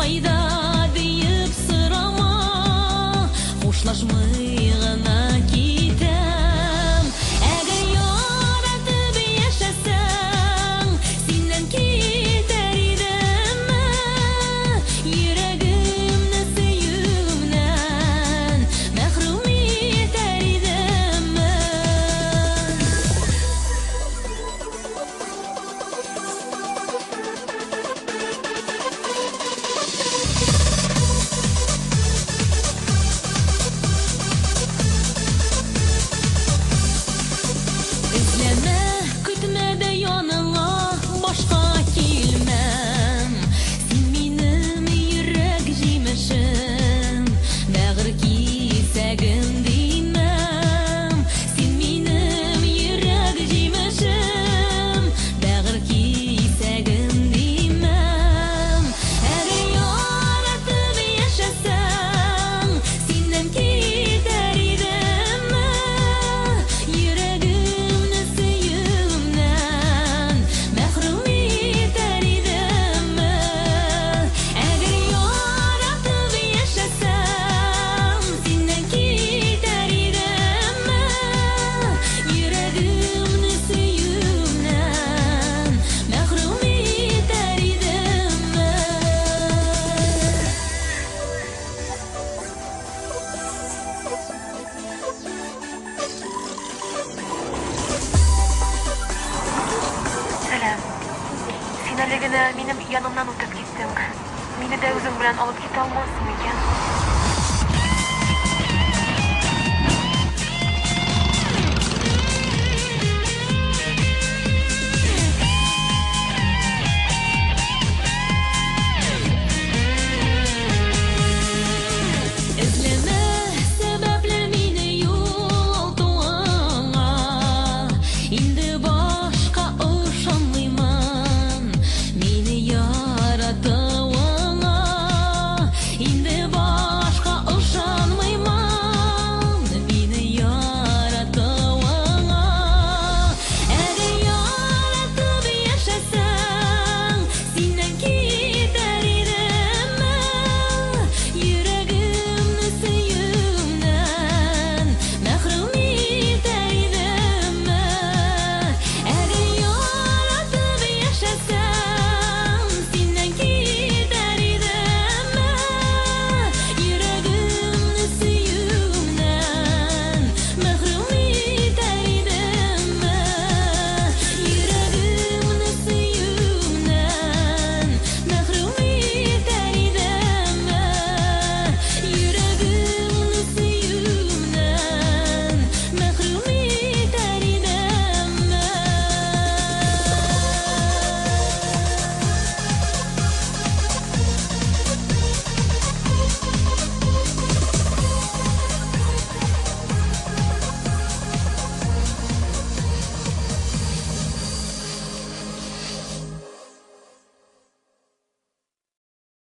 кайда диеп сорама, хушлашмый гына китәм. Әгәр яратып яшәсәң, синнән китәр идемме? Йөрәгемне сөюеңнән мәхрүм итәр идемме? Эзләмә, көтмә дә яныңа, башка килмәм. Син минем йөрәк җимешем, бәгырь кисәгем димәм. Син минем йөрәк җимешем, бәгырь кисәгем димәм. Әгәр яратып яшәсәң, синнән китәр идемме? Йөрәгемне сөюеңнән мәхрүм итәр идемме? Әгәр яратып яшәсәң, синнән китәр идемме? Йөрәгемне сөюеңнән мәхрүм итәр идемме? Сәлам. Син әле генә минем янымнан үтеп киттең. Мине дә үзең белән алып китә алмассың икән.